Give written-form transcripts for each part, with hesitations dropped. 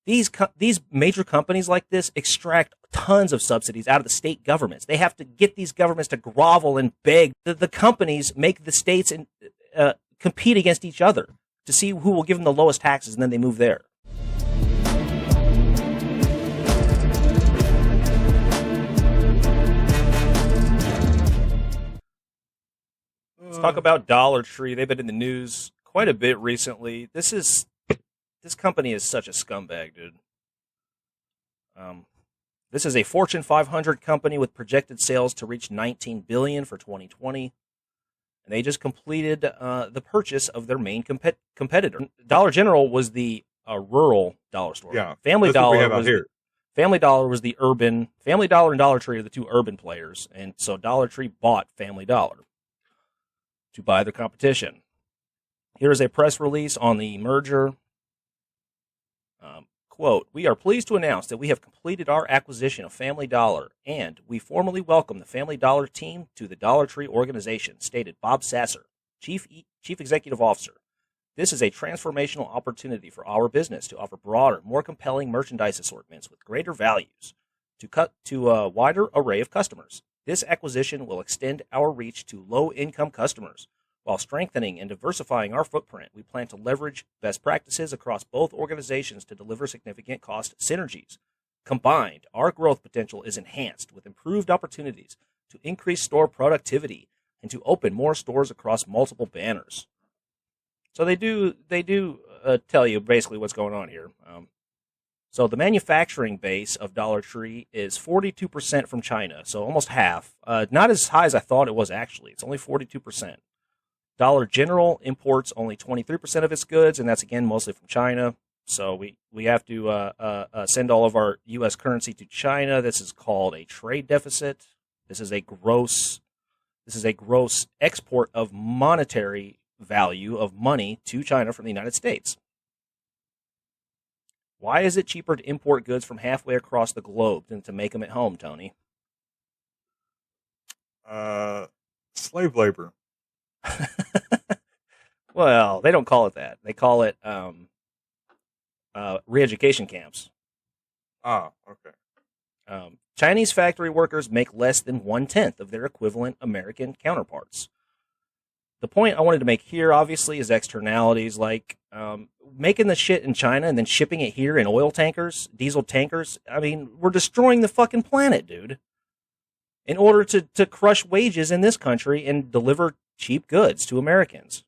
These major companies like this extract tons of subsidies out of the state governments. They have to get these governments to grovel and beg. The companies make the states compete against each other to see who will give them the lowest taxes, and then they move there. Let's talk about Dollar Tree. They've been in the news quite a bit recently. This company is such a scumbag, dude. This is a Fortune 500 company with projected sales to reach $19 billion for 2020. And they just completed the purchase of their main competitor. Dollar General was the rural dollar store. Yeah, Family Dollar was the urban. Family Dollar and Dollar Tree are the two urban players. And so Dollar Tree bought Family Dollar to buy their competition. Here is a press release on the merger. Quote, "We are pleased to announce that we have completed our acquisition of Family Dollar, and we formally welcome the Family Dollar team to the Dollar Tree organization," stated Bob Sasser, Chief Executive Officer. "This is a transformational opportunity for our business to offer broader, more compelling merchandise assortments with greater values to a wider array of customers. This acquisition will extend our reach to low-income customers. While strengthening and diversifying our footprint, we plan to leverage best practices across both organizations to deliver significant cost synergies. Combined, our growth potential is enhanced with improved opportunities to increase store productivity and to open more stores across multiple banners." So they do tell you basically what's going on here. So the manufacturing base of Dollar Tree is 42% from China, so almost half. Not as high as I thought it was, actually. It's only 42%. Dollar General imports only 23% of its goods, and that's, again, mostly from China. So we have to send all of our U.S. currency to China. This is called a trade deficit. This is a gross export of monetary value of money to China from the United States. Why is it cheaper to import goods from halfway across the globe than to make them at home, Tony? Slave labor. Well, they don't call it that. They call it re-education camps. Ah, okay. Chinese factory workers make less than 1/10 of their equivalent American counterparts. The point I wanted to make here, obviously, is externalities, like making the shit in China and then shipping it here in oil tankers, diesel tankers. I mean, we're destroying the fucking planet, dude, in order to crush wages in this country and deliver cheap goods to Americans.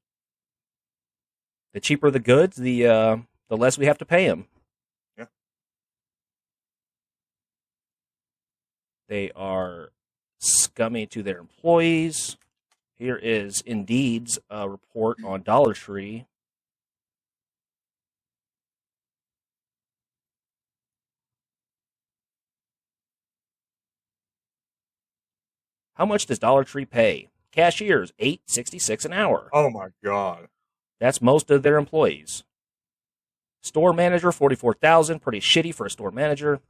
The cheaper the goods, the less we have to pay them. Yeah. They are scummy to their employees. Here is Indeed's report on Dollar Tree. How much does Dollar Tree pay? Cashiers, $8.66 an hour. Oh my God. That's most of their employees. Store manager, $44,000, pretty shitty for a store manager.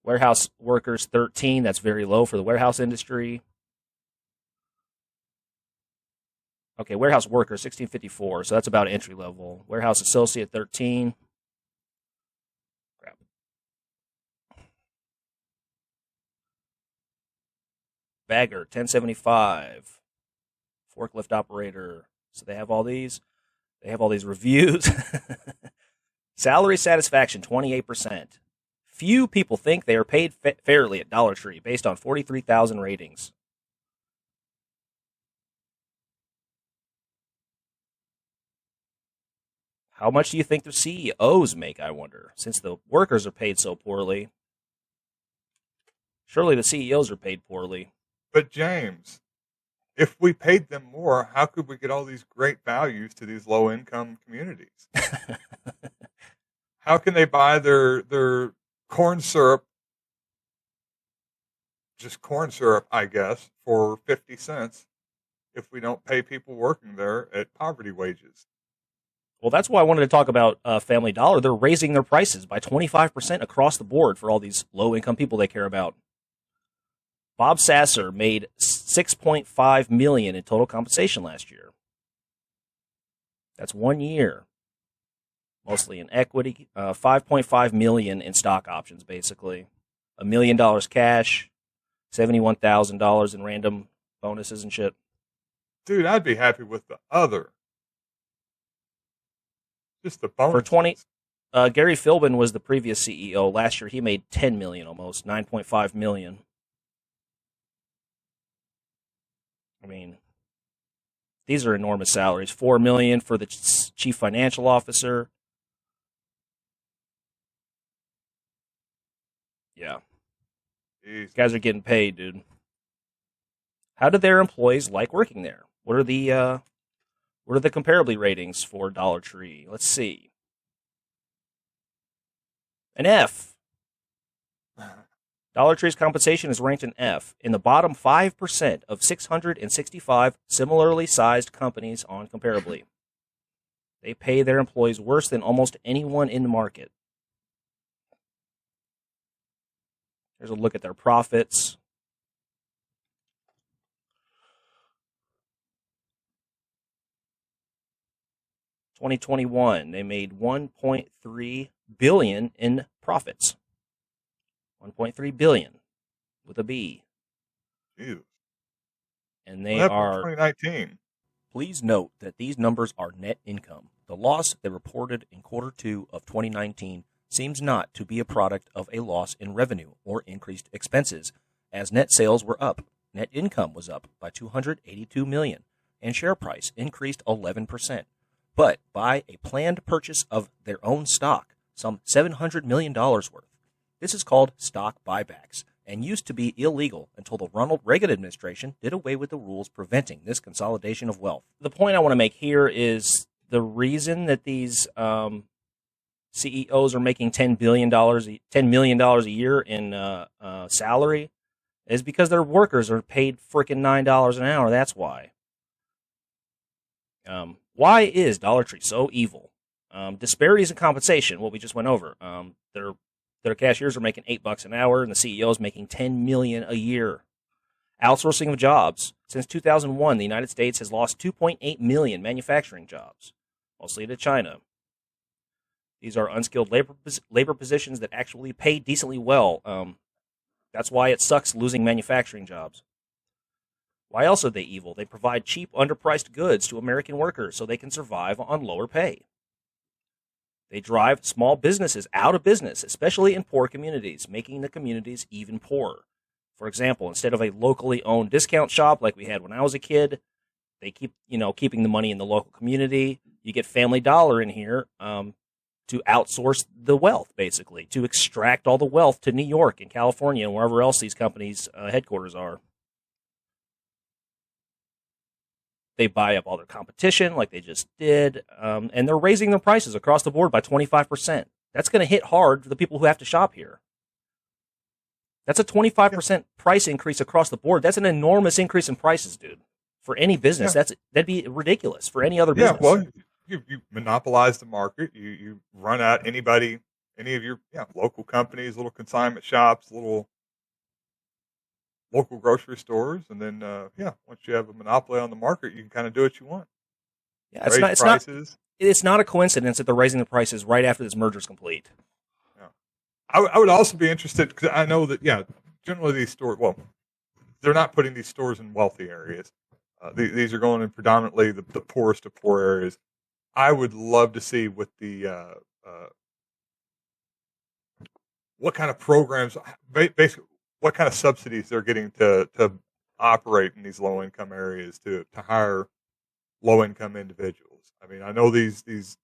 Warehouse workers, $13,000, that's very low for the warehouse industry. Okay, warehouse worker, $1,654, so that's about entry level. Warehouse associate, $13,000. Crap. Bagger, $10.75. Forklift operator. So they have all these. They have all these reviews. Salary satisfaction, 28%. Few people think they are paid fairly at Dollar Tree, based on 43,000 ratings. How much do you think the CEOs make, I wonder, since the workers are paid so poorly? Surely the CEOs are paid poorly. But James, if we paid them more, how could we get all these great values to these low-income communities? How can they buy their corn syrup, just corn syrup, I guess, for 50 cents if we don't pay people working there at poverty wages? Well, that's why I wanted to talk about Family Dollar. They're raising their prices by 25% across the board for all these low-income people they care about. Bob Sasser made $6.5 million in total compensation last year. That's 1 year. mostly in equity. $5.5 million in stock options, basically. $1 million cash, $71,000 in random bonuses and shit. Dude, I'd be happy with the other. Just the bonuses. For 20, Gary Philbin was the previous CEO. Last year he made $10 million almost, $9.5 million. I mean, these are enormous salaries. $4 million for the chief financial officer. Yeah. Jeez. Guys are getting paid, dude. How do their employees like working there? What are the Comparably ratings for Dollar Tree? Let's see. An F. Dollar Tree's compensation is ranked an F in the bottom 5% of 665 similarly sized companies on Comparably. They pay their employees worse than almost anyone in the market. Here's a look at their profits. In 2021, they made $1.3 billion in profits. 1.3 billion with a B. Ew. And they are 2019. Please note that these numbers are net income. The loss they reported in quarter 2 of 2019 seems not to be a product of a loss in revenue or increased expenses, as net sales were up, net income was up by $282 million, and share price increased 11%, but by a planned purchase of their own stock, some $700 million worth. This is called stock buybacks and used to be illegal until the Ronald Reagan administration did away with the rules preventing this consolidation of wealth. The point I want to make here is the reason that these CEOs are making $10 million a year in salary is because their workers are paid freaking $9 an hour. That's why. Why is Dollar Tree so evil? Disparities in compensation, what we just went over. Their cashiers are making $8 an hour, and the CEO is making $10 million a year. Outsourcing of jobs. Since 2001, the United States has lost 2.8 million manufacturing jobs, mostly to China. These are unskilled labor positions that actually pay decently well. That's why it sucks losing manufacturing jobs. Why else are they evil? They provide cheap, underpriced goods to American workers so they can survive on lower pay. They drive small businesses out of business, especially in poor communities, making the communities even poorer. For example, instead of a locally owned discount shop like we had when I was a kid, they keep keeping the money in the local community. You get Family Dollar in here to outsource the wealth, basically, to extract all the wealth to New York and California and wherever else these companies' headquarters are. They buy up all their competition like they just did, and they're raising their prices across the board by 25%. That's going to hit hard for the people who have to shop here. That's a 25% price increase across the board. That's an enormous increase in prices, dude. For any business, that'd be ridiculous for any other business. Yeah, well, you monopolize the market. You run out any of your local companies, little consignment shops, little local grocery stores, and then once you have a monopoly on the market, you can kind of do what you want. Yeah, it's not a coincidence that they're raising the prices right after this merger is complete. Yeah. I would also be interested because I know that generally these stores, they're not putting these stores in wealthy areas. These are going in predominantly the poorest of poor areas. I would love to see what what kind of programs, basically, what kind of subsidies they're getting to operate in these low income areas to hire low income individuals. I mean, I know these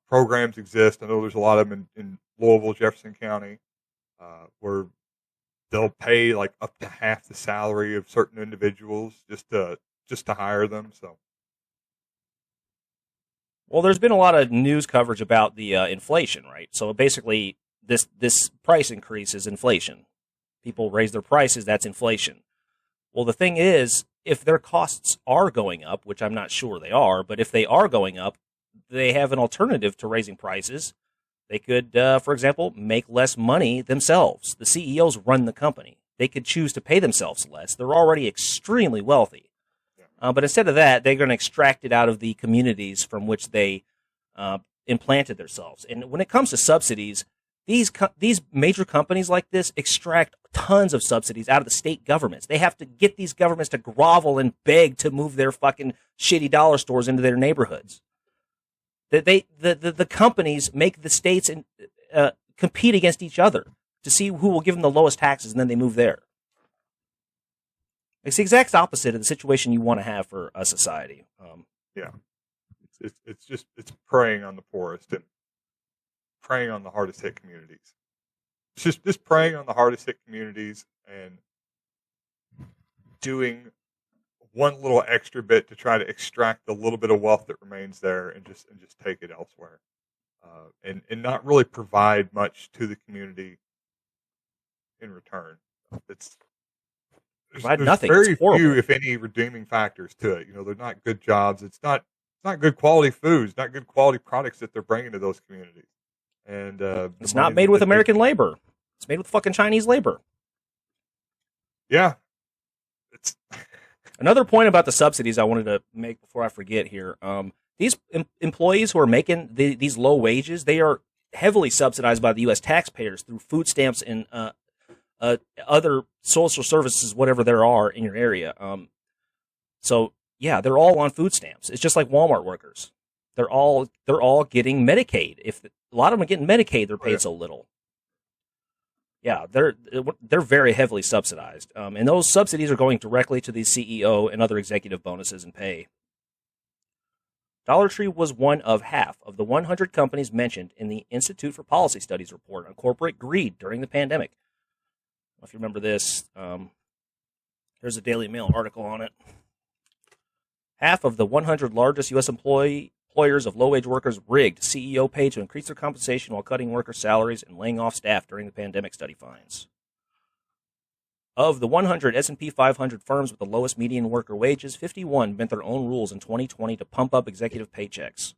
programs exist. I know there's a lot of them in Louisville, Jefferson County, where they'll pay like up to half the salary of certain individuals just to hire them. So, well, there's been a lot of news coverage about the inflation, right? So basically, this price increase is inflation. People raise their prices, that's inflation. Well, the thing is, if their costs are going up, which I'm not sure they are, but if they are going up, they have an alternative to raising prices. They could, for example, make less money themselves. The CEOs run the company. They could choose to pay themselves less. They're already extremely wealthy. But instead of that, they're going to extract it out of the communities from which they implanted themselves. And when it comes to subsidies, these major companies like this extract tons of subsidies out of the state governments. They have to get these governments to grovel and beg to move their fucking shitty dollar stores into their neighborhoods. The companies make the states compete against each other to see who will give them the lowest taxes, and then they move there. It's the exact opposite of the situation you want to have for a society. Yeah, it's preying on the poorest and preying on the hardest hit communities. It's just preying on the hardest hit communities and doing one little extra bit to try to extract the little bit of wealth that remains there and just take it elsewhere, and not really provide much to the community in return. There's nothing. Very few, if any, redeeming factors to it. They're not good jobs. It's not good quality foods, not good quality products that they're bringing to those communities. And it's not made with American labor. It's made with fucking Chinese labor. Yeah. It's another point about the subsidies I wanted to make before I forget here. These employees who are making these low wages, they are heavily subsidized by the U.S. taxpayers through food stamps and other social services, whatever there are in your area. So yeah, they're all on food stamps. It's just like Walmart workers. They're all getting Medicaid. If a lot of them are getting Medicaid, they're paid so little. Yeah, they're very heavily subsidized, and those subsidies are going directly to the CEO and other executive bonuses and pay. Dollar Tree was one of half of the 100 companies mentioned in the Institute for Policy Studies report on corporate greed during the pandemic. If you remember this, here's a Daily Mail article on it. Half of the 100 largest U.S. employers of low-wage workers rigged CEO pay to increase their compensation while cutting worker salaries and laying off staff during the pandemic, study finds. Of the 100 S&P 500 firms with the lowest median worker wages, 51 bent their own rules in 2020 to pump up executive paychecks.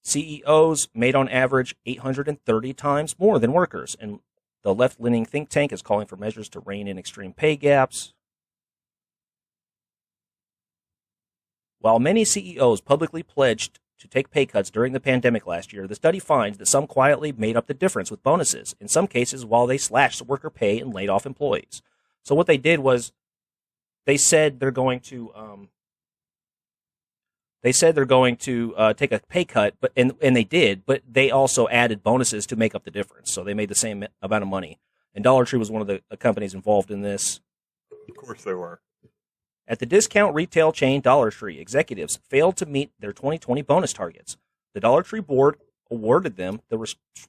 CEOs made on average 830 times more than workers, and the left-leaning think tank is calling for measures to rein in extreme pay gaps. While many CEOs publicly pledged to take pay cuts during the pandemic last year, the study finds that some quietly made up the difference with bonuses, in some cases while they slashed worker pay and laid off employees. So what they did was they said they're going to take a pay cut, and they did, but they also added bonuses to make up the difference. So they made the same amount of money. And Dollar Tree was one of the companies involved in this. Of course they were. At the discount retail chain Dollar Tree, executives failed to meet their 2020 bonus targets. The Dollar Tree board awarded them the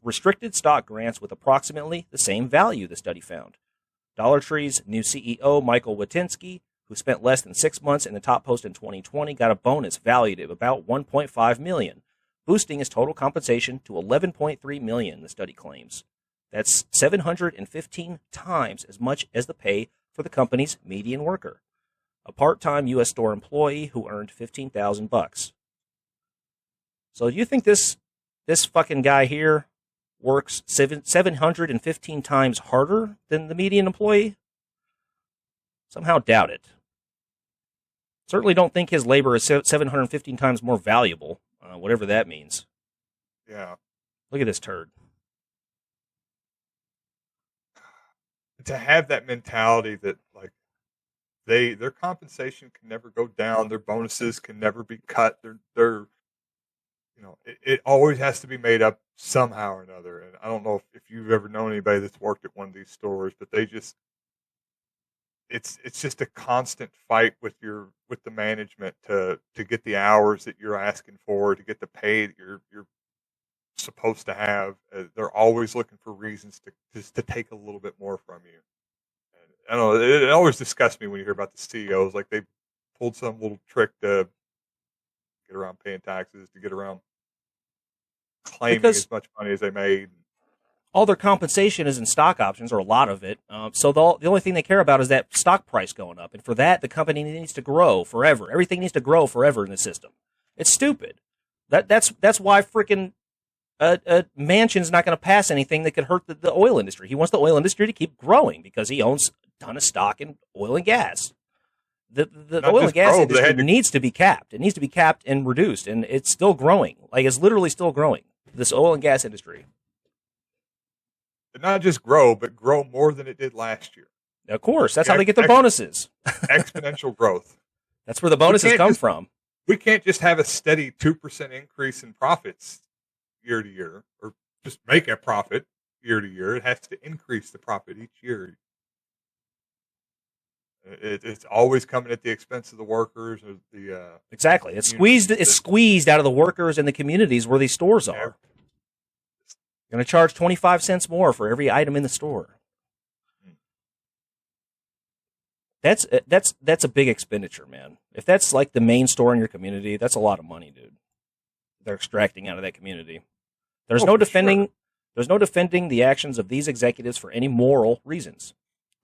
restricted stock grants with approximately the same value, the study found. Dollar Tree's new CEO, Michael Watinsky, who spent less than 6 months in the top post in 2020, got a bonus valued at about $1.5 million, boosting his total compensation to $11.3 million, the study claims. That's 715 times as much as the pay for the company's median worker, a part-time U.S. store employee who earned $15,000. So do you think this fucking guy here works 715 times harder than the median employee? Somehow doubt it. Certainly don't think his labor is 715 times more valuable, whatever that means. Yeah. Look at this turd. To have that mentality that, like, their compensation can never go down, their bonuses can never be cut. It always has to be made up somehow or another. And I don't know if you've ever known anybody that's worked at one of these stores, but it's just a constant fight with the management to get the hours that you're asking for, to get the pay that you're supposed to have. They're always looking for reasons to take a little bit more from you. I don't know. It always disgusts me when you hear about the CEOs. Like they pulled some little trick to get around paying taxes, to get around claiming as much money as they made. All their compensation is in stock options, or a lot of it. So the only thing they care about is that stock price going up. And for that, the company needs to grow forever. Everything needs to grow forever in the system. It's stupid. That's why freaking Manchin's not going to pass anything that could hurt the oil industry. He wants the oil industry to keep growing because he owns a ton of stock in oil and gas. The Not oil and just gas grow, industry needs to be capped. It needs to be capped and reduced, and it's still growing. Like, it's literally still growing. This oil and gas industry. not just grow, but grow more than it did last year. Of course, that's how they get their bonuses. Exponential growth. That's where the bonuses come from. We can't just have a steady 2% increase in profits year to year, or just make a profit year to year. It has to increase the profit each year. It's always coming at the expense of the workers. Or exactly. It's squeezed out of the workers and the communities where these stores are. Going to charge 25 cents more for every item in the store. That's a big expenditure, man. If that's like the main store in your community, that's a lot of money, dude. They're extracting out of that community. There's no defending the actions of these executives for any moral reasons.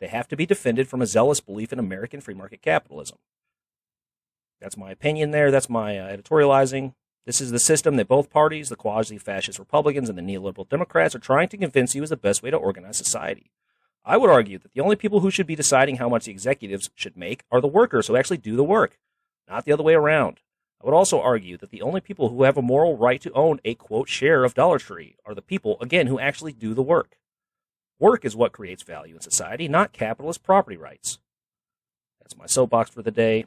They have to be defended from a zealous belief in American free market capitalism. That's my opinion there. That's my editorializing. This is the system that both parties, the quasi-fascist Republicans and the neoliberal Democrats, are trying to convince you is the best way to organize society. I would argue that the only people who should be deciding how much the executives should make are the workers who actually do the work, not the other way around. I would also argue that the only people who have a moral right to own a, quote, share of Dollar Tree are the people, again, who actually do the work. Work is what creates value in society, not capitalist property rights. That's my soapbox for the day.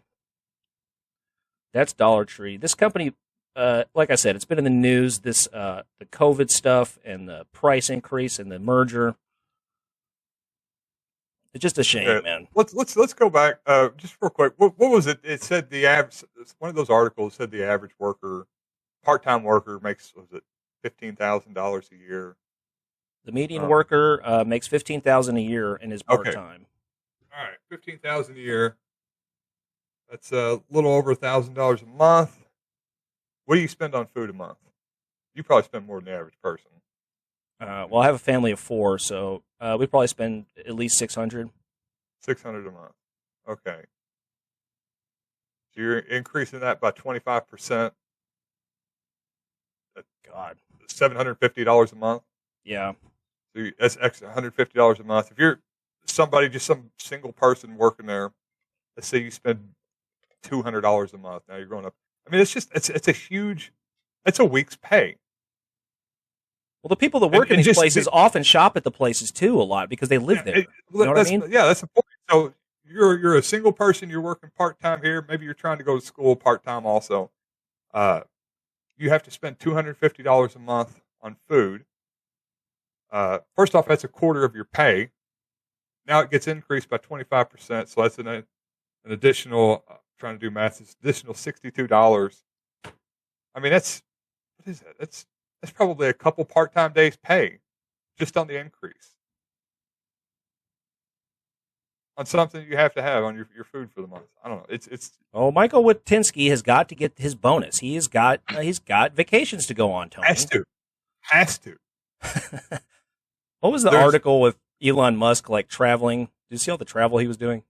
That's Dollar Tree. This company, like I said, it's been in the news, the COVID stuff and the price increase and the merger. It's just a shame, man. Let's go back just real quick. What was it? It said the average. One of those articles said the average worker, part-time worker, makes $15,000 a year. The median worker makes $15,000 a year and is part-time. Okay. All right, $15,000 a year. That's a little over $1,000 a month. What do you spend on food a month? You probably spend more than the average person. Well, I have a family of 4, so we probably spend at least $600. $600 a month. Okay. So you're increasing that by 25%. God. $750 a month. Yeah. So that's extra $150 a month. If you're somebody, just some single person working there, let's say you spend $200 a month. Now you're going up. I mean, it's a week's pay. Well, the people that work in these places often shop at the places too a lot because they live there. You know what I mean? Yeah, that's the point. So you're a single person. You're working part time here. Maybe you're trying to go to school part time also. You have to spend $250 a month on food. First off, that's a quarter of your pay. Now it gets increased by 25%. So that's an additional. Trying to do math. It's additional $62. I mean, what is that? That's probably a couple part-time days' pay just on the increase on something you have to have on your food for the month. I don't know. It's. Oh, Michael Watinsky has got to get his bonus. He's got vacations to go on, Tony. Has to. What was the article with Elon Musk like traveling? Did you see all the travel he was doing?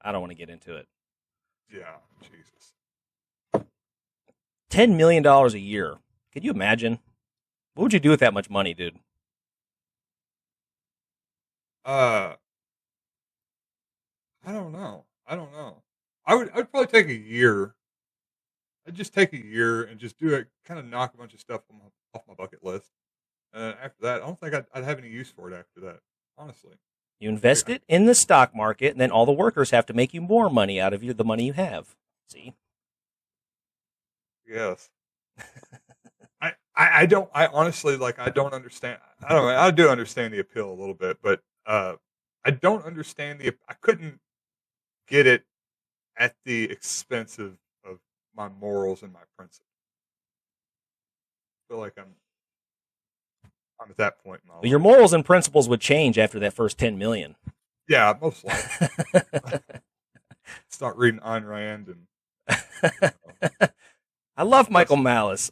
I don't want to get into it. Yeah, Jesus. $10 million a year. Could you imagine? What would you do with that much money, dude? I don't know. I'd probably take a year. I'd just take a year and just do it, kind of knock a bunch of stuff off my bucket list. And after that, I don't think I'd have any use for it after that, honestly. You invest it in the stock market, and then all the workers have to make you more money out of the money you have. See? Yes. I honestly, I don't understand. I don't know. I do understand the appeal a little bit, but I don't understand I couldn't get it at the expense of my morals and my principles. I feel like I'm at that point in my life. Your morals and principles would change after that first 10 million. Yeah, most likely. Start reading Ayn Rand and I love Michael Malice.